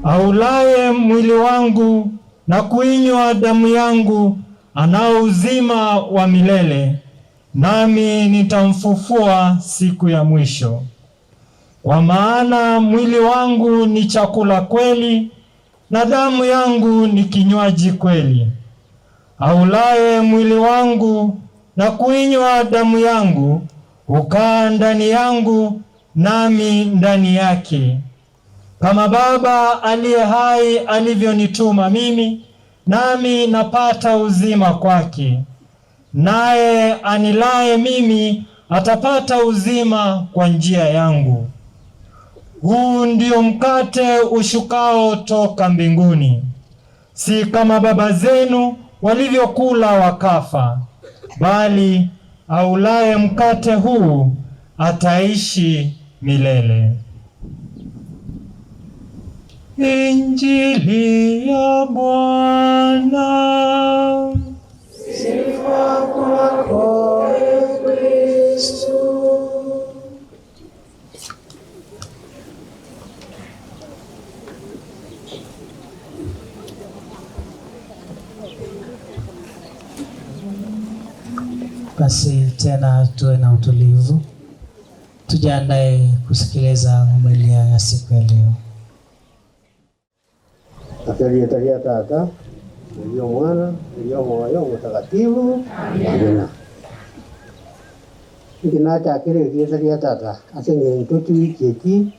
Aulaye mwili wangu na kuinywa damu yangu anao uzima wa milele, nami nitamfufua siku ya mwisho. Kwa maana mwili wangu ni chakula kweli, na damu yangu ni kinywaji kweli. Aulaye mwili wangu na kuinywa damu yangu hukaa ndani yangu, nami ndani yake. Kama Baba aliye hai alivyonituma mimi, nami napata uzima kwake. Naye anilaye mimi atapata uzima kwa njia yangu. Huu ndio mkate ushukao toka mbinguni, si kama baba zenu walivyokula wakafa, bali aulaye mkate huu ataishi milele. Injili ya Bwana. Sifa kwako, Kristo. Basi tena tuwe na utulivu, tujiandae kusikiliza homilia ya siku ya leo. Talia Tata, ndio Mwana, ndio Moyo Mtakatifu. Amina. Ndinata akiri Talia Tata, asenge ntotu wiki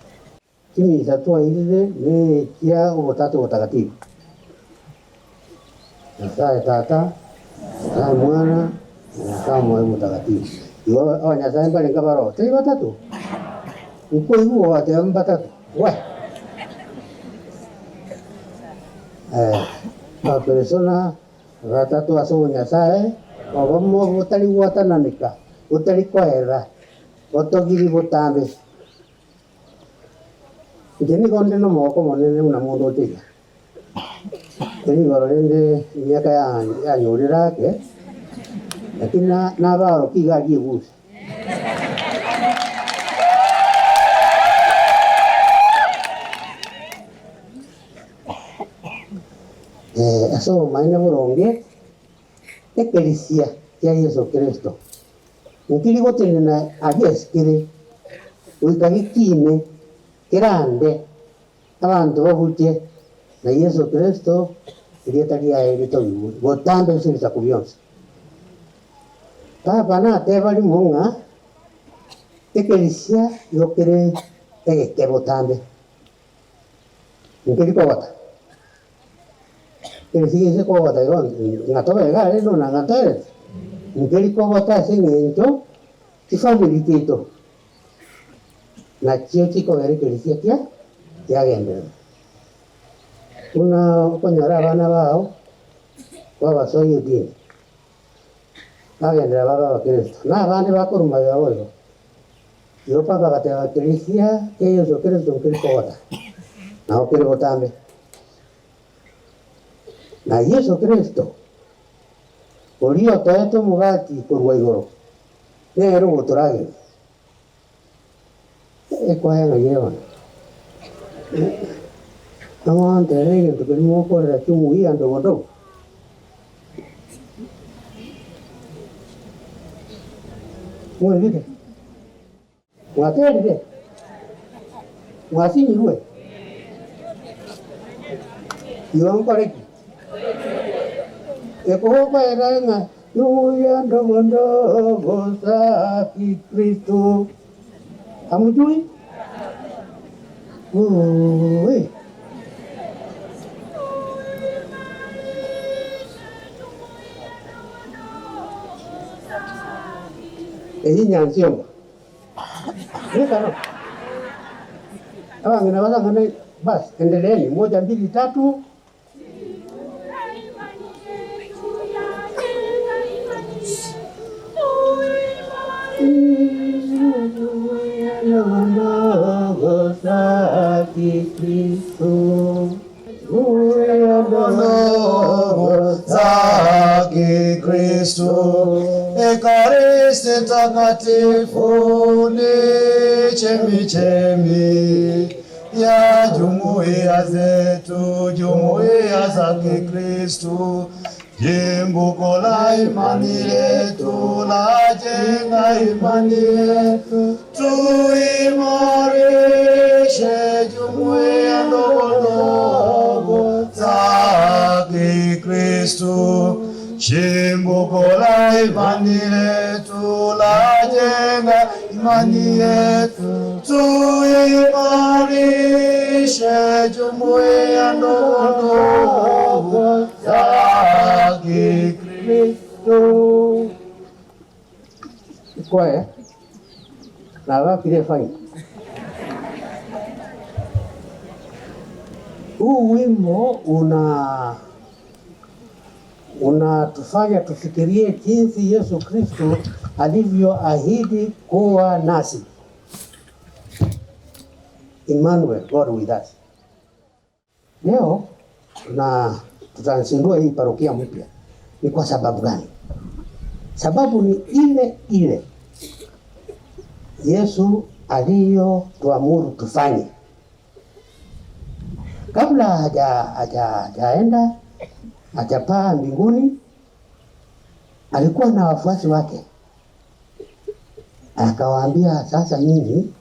kimi satua ile ne kia Utatu Mtakatifu. Sasa Tata, na Mwana, na Moyo Mtakatifu. Yo nyasai mbali ngabaro, tuli watatu. Uko hiyo wate mbatatu. We. Ma persona watatu aso nyasaye obomo butali watananika utali kwera otogiri butambe ndeni konde no moko monene una mundu utiga ndeni barende miaka ya nyurira ke lakini na baro kiga gibusi aso maina boronge Ekegusii ya Yesu Kristo nkili gotene na agieskire wikagikine kirande abantu babutie na Yesu Kristo ilietali ya elito botambe usirisa kubyonsa papa na tebali munga Ekegusii yokere egeke botambe nkili kobata Kisii se ko bata yon ngato bega le no ngate ngeli ko bata se ngento ti family kito na chioti ko veri Kisii kia ya gende una konyara bana bao baba soye din agenda baba Kristo na bande bakuruma yao yo papa bata Kisii ke Yesu Kristo ngeli ko bata na okere botambe na Yesu Kristo ulio toeto mugati kurwa igoro nero guturage kwa yana yewa kama ntere ndio kilimo kwa la chumu hii ando ndo mwe vile watere wasini ruwe yonkoreki Ekoko eranga yuya ndogo za Kristo. Hamjui? Oi. Hii nyanzio. Ndio. Hawa nginaweza ngana basi endeleeni 1 2 3 Kristo, Ekaristi takatifu ni chemichemi ya jumuiya zetu, jumuiya za Kikristo. Chimbuko la imani yetu lajenga imani yetu, tuimarishe jumuiya ndogo ndogo za Kikristo. Chimbuko la imani yetu lajenga imani yetu, tuimarishe jumuiya ndogo ndogo za Kikristo. Kwa na wapi fanya huu wimbo unatufanya tufikirie jinsi Yesu Kristo alivyoahidi kuwa nasi. Emmanuel, God with us. Leo tutazindua hii parokia mpya. Ni kwa sababu gani? Sababu ni ile ile Yesu aliyotuamuru tufanye. Kabla hajaenda hajapaa mbinguni, alikuwa na wafuasi wake. Akawaambia, sasa nyinyi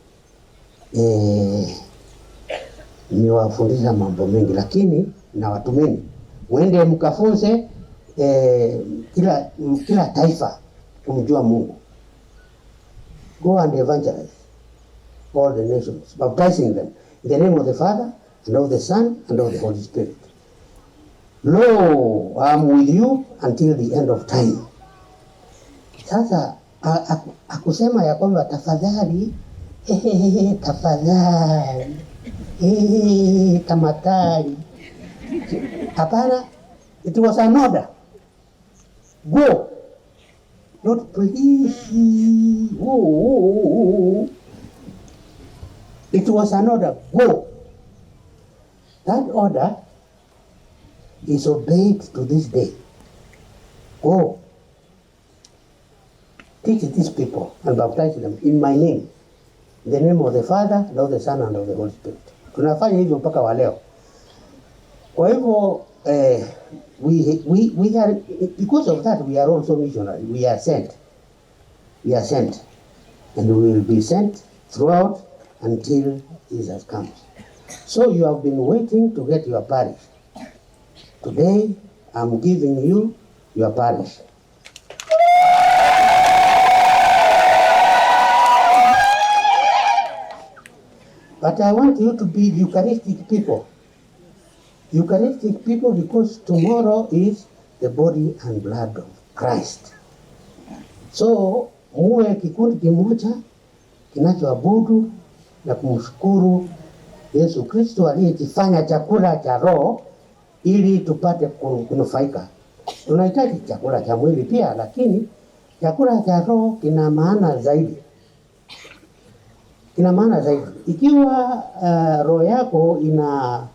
niwafundisha mambo mengi, lakini na watumeni mwende mkafunze kila taifa kumjua Mungu. Go and evangelize all the nations, baptizing them in the name of the Father and of the Son and of the Holy Spirit. Lo, I'm with you until the end of time. Sasa akusema ya kwamba tafadhali, tafadhali, tamatari. Hapana, it was an order. Go. Not please. Oh. It was an order. Go. That order is obeyed to this day. Go. Teach these people and baptize them in my name. In the name of the Father, and of the Son, and of the Holy Spirit. Tunafanya hivyo mpaka wa leo. Kwa hivyo we are, because of that we are also missionary. We are sent. We are sent. And we will be sent throughout until Jesus comes. So you have been waiting to get your parish. Today I'm giving you your parish. But I want you to be Eucharistic people. Eucharistic people, because tomorrow is the body and blood of Christ. So muwe kikundi kimoja kinachoabudu na kumshukuru Yesu Kristo aliyejifanya chakula cha roho ili tupate kunufaika. Tunahitaji chakula cha mwili pia, lakini chakula cha roho kina maana zaidi. Kina maana zaidi. Ikiwa roho yako ina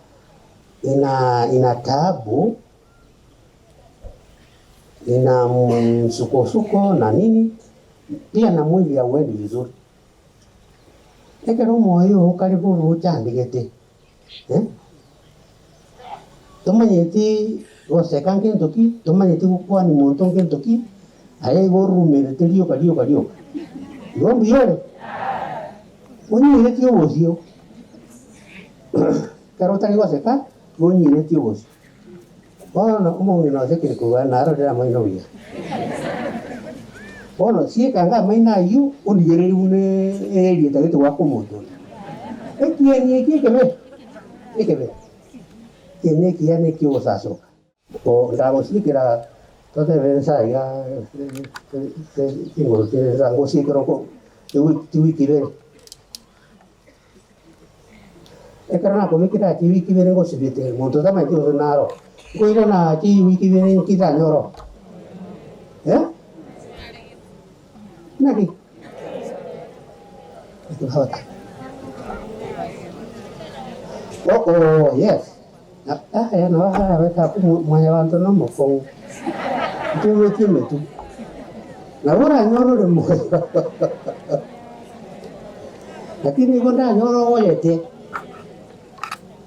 taabu, ina msukosuko na nini, pia na mwili hauendi vizuri. Ekero moyo karibu ruchandigete. Tomanyeti goseka ngentoki, tomanyeti gukwa ni muntu ngentoki, aye gorumerete lio. Yombi yore. Onyireti obosio. Karota goseka, onyireti obosio. Bona umongi no sekire kuwa naro dera moino wiya. Bona siekanga maina yu onigere une eri tagete wako moto. Ekieni kikebe. Tiene ya neki osasoka. O ndabo sikira tote vensa ya ingolo zango sikiro ko tiwikire. Ekarana ko mikira tiwikire ngo sibite moto tama tiwo naro. Ko iro na tiwikire kita nyoro. Naki. Itu hawata. Oh, yes. Ya no weka mwenye wanto no mofo. Tuwe kime tu. Na bora nyoro le mo. Lakini gonda nyoro oyete.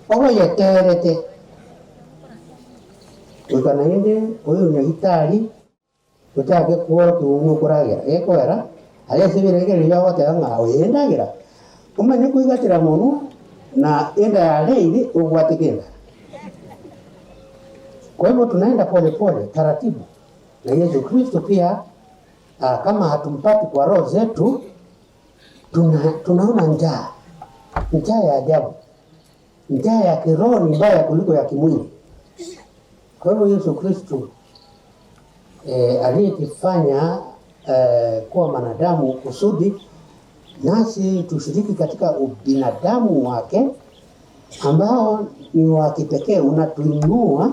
ogo yeterete ukana inde uyu nyagitari utake kuora kiumu kuragira ekwera ale sibirengere yawo tanga oyendagira umanye kuigatira muntu na enda ya leili ugwatikenda. Kwa hivyo tunaenda pole pole taratibu, na Yesu Kristo pia kama hatumpati kwa roho zetu, tunaona njaa ya ajabu, njaa ya kiroho ni mbaya kuliko ya kimwili. Kwa hivyo Yesu Kristo aliyefanya kuwa manadamu kusudi nasi tushiriki katika ubinadamu wake ambao ni wa kipekee, unatuinua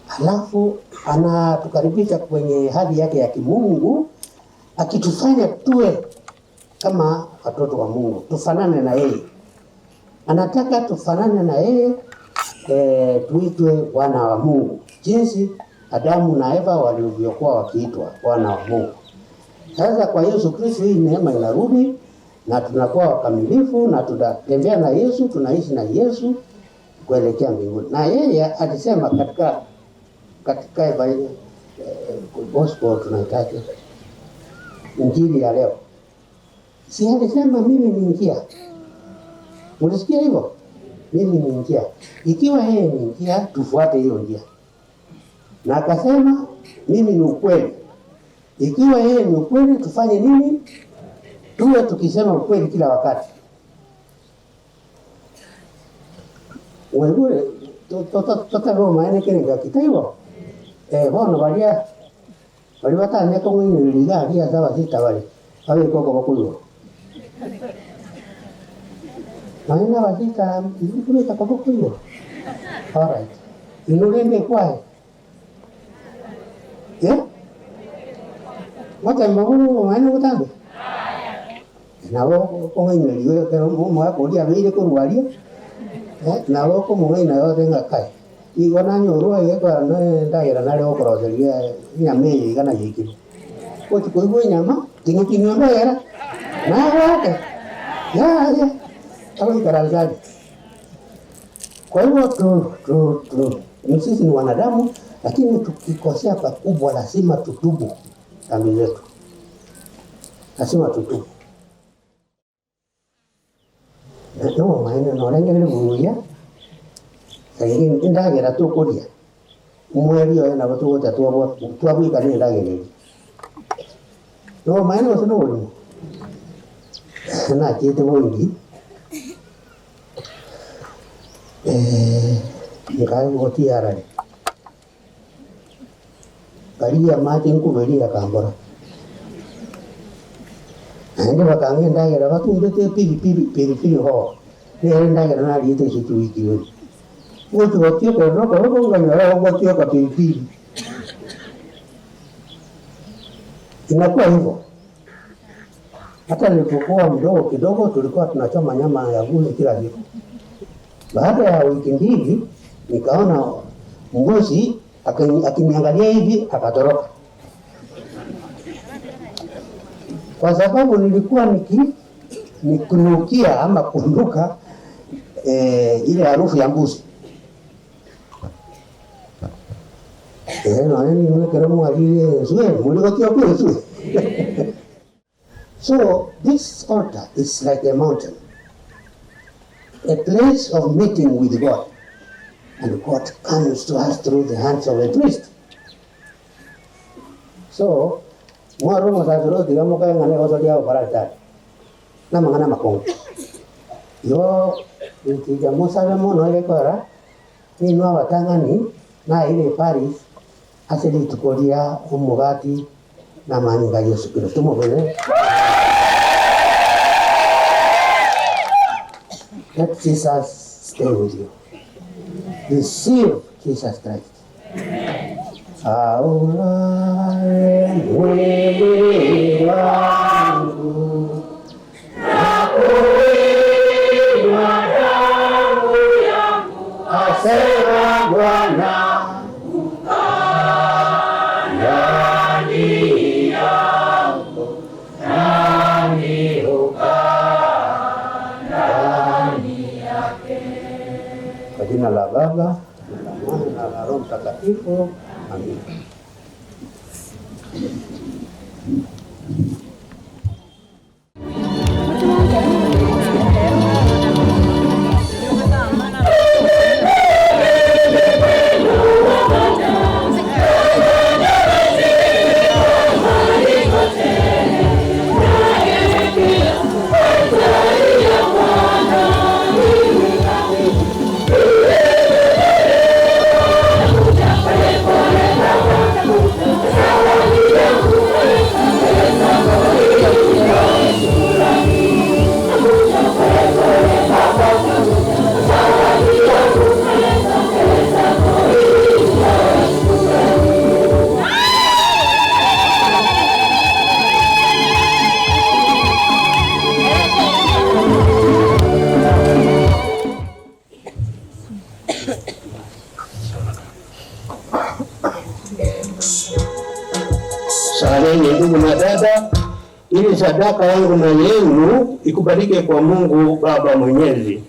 halafu anatukaribisha kwenye hali yake ya kimungu, akitufanya tuwe kama watoto wa Mungu, tufanane na yeye. Anataka tufanane na yeye, tuitwe wana wa Mungu, jinsi Adamu na Eva walivyokuwa wakiitwa wana wa Mungu. Sasa kwa Yesu Kristo hii neema inarudi na tunakuwa wakamilifu na tunatembea na Yesu, tunaishi na Yesu kuelekea mbinguni. Na yeye alisema katika gospel tunaitaka injili ya leo. Si alisema mimi ni njia. Unasikia hivyo? Mimi ni njia. Ikiwa yeye ni njia, tufuate hiyo njia. Na akasema mimi ni ukweli. Ikiwa yeye ni ukweli, tufanye nini? Tuwe tukisema ukweli kila wakati. Wewe totoro maana kenga kitaiwa. Bono bali batanya ko ngini liga bia sawa sita bali. Abe koko bakuyo. Maana wasita ile kwa bakuyo. Alright. Inulembe kwae. Wata mbona maana utambe? Nawo ko ngini liga pero mo ya kodia beire ko rualia. Nawo ko mo ngina yo tenga kai. Igona nyoro yeka na ndagira na leo koroseria nyame kana yiki. Ko tiko nyama tingi nyama era. Na wake. Ya. Au karalgani. Kwa hivyo sisi ni wanadamu, lakini tukikosea pakubwa lazima tutubu dhambi zetu. Lazima tutubu. Ndio maana naorengele buya. Saini ndagira tukuria. Mweri yo na watu wote twabwika ni ndagira. Ndio maana wasino wali. Na kitu wengi. Ngai wote arare. Kariya maji nkuberia kambora. Ndio bakanga ndagira watu ndete pili ho. Ni ndagira na liete kitu wiki wewe. Watu wote kwa roho nganyara wote kwa pili. Inakuwa hivyo. Hata nilipokuwa mdogo kidogo tulikuwa tunachoma nyama ya ng'ombe kila siku. Baada ya wiki mbili nikaona mbuzi akiniangalia hivi akatoroka. Kwa sababu nilikuwa nikunukia ama kunduka ile harufu ya mbuzi. So this altar is like a mountain, a place of meeting with God, and God comes to us through the hands of a priest. So mwaro mosazuro digamo kaya ngane otodia oparata na mangana makongo yo intija mosabe mono ile kora ni nwa watangani na ile Paris asili tukolia umugati na maninga Yesu Kristo mobele. Let Jesus stay with you. Receive Jesus Christ. Wewe wangu nakuinua damu yangu, asema Bwana, ndani yangu nami hukaa ndani yake. jina la Baba na la Mwana na la Roho Mtakatifu. Amina. Saleni ndugu na dada, ili sadaka yangu na yenu ikubalike kwa Mungu Baba Mwenyezi.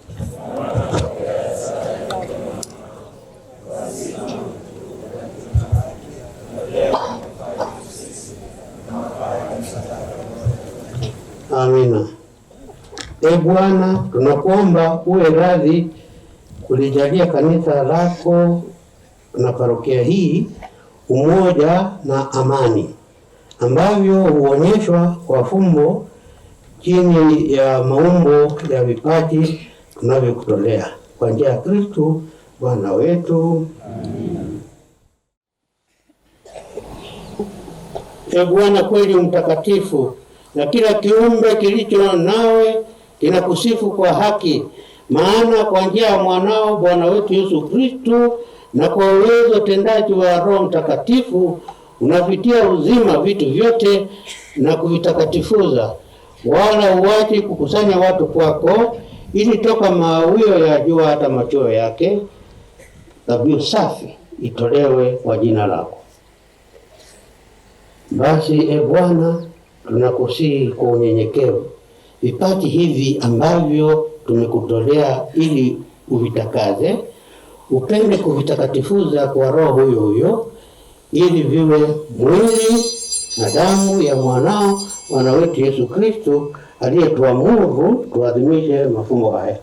Amina. Bwana, tunakuomba uwe radhi kulijalia kanisa lako na parokia hii umoja na amani, ambavyo huonyeshwa kwa fumbo chini ya maumbo ya vipaji tunavyokutolea kwa njia ya Kristo Bwana wetu. Bwana kweli mtakatifu, na kila kiumbe kilicho nawe kinakusifu kwa haki, maana kwa njia ya mwanao Bwana wetu Yesu Kristo na kwa uwezo tendaji wa Roho Mtakatifu unavitia uzima vitu vyote na kuvitakatifuza, wala huachi kukusanya watu kwako, ili toka mawio ya jua hata machweo yake dhabihu safi itolewe kwa jina lako. Basi Bwana, tunakusihi kwa unyenyekevu vipaji hivi ambavyo tumekutolea ili uvitakaze, upende kuvitakatifuza kwa Roho huyo huyo, ili viwe mwili na damu ya mwanao Bwana wetu Yesu Kristo, aliyetuamuru tuadhimishe mafumbo haya.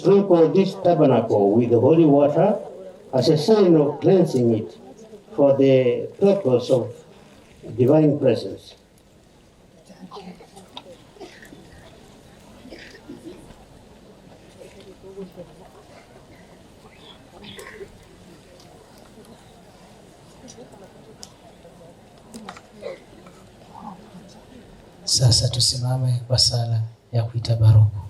sprinkle this tabernacle with the holy water as a sign of cleansing it for the purpose of divine presence. Sasa tusimame kwa sala ya kuita baraka.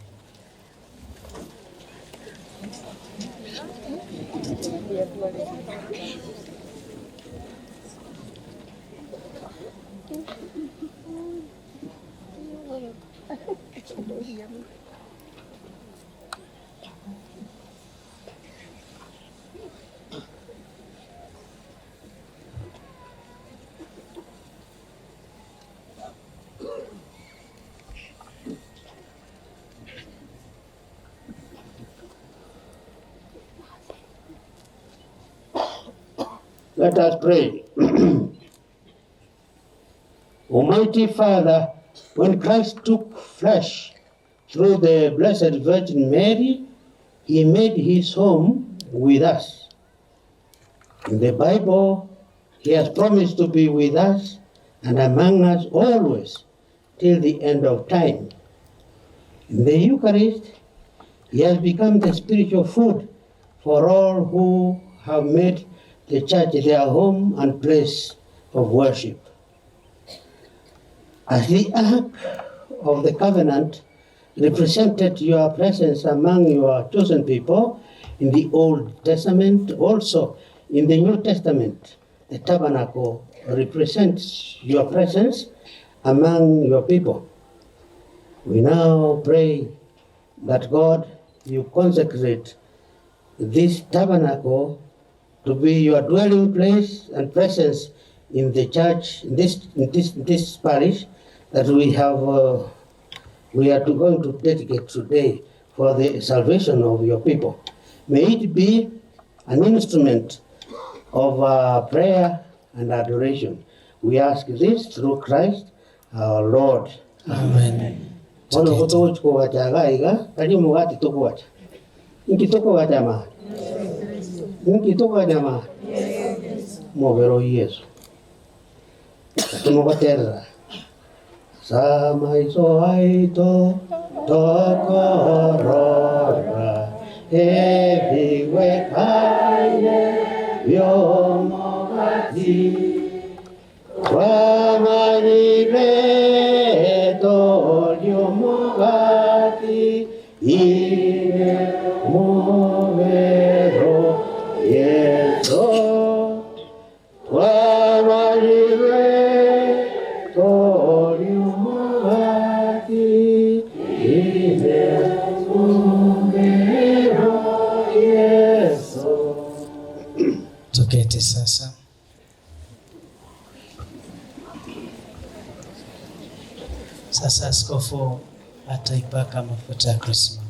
Let us pray. Almighty Father, when Christ took flesh through the Blessed Virgin Mary, he made his home with us. In the Bible, he has promised to be with us and among us always till the end of time. In the Eucharist, he has become the spiritual food for all who have made the church their home and place of worship. As the Ark of the Covenant represented your presence among your chosen people in the Old Testament, also in the New Testament, the tabernacle represents your presence among your people. We now pray that God, you consecrate this tabernacle to be your dwelling place and presence in the church, in this parish that we are going to dedicate today for the salvation of your people. May it be an instrument of prayer and adoration. We ask this through Christ our Lord. Amen. Movero Yesu. Tumukaterra. Sama iso aito tokorora. Ebiwe kaye yomogati. Wamanire to yomogati. Ine movero Yesu. Tuketi sasa. Sasa askofu ataipaka mafuta ya Krismasi.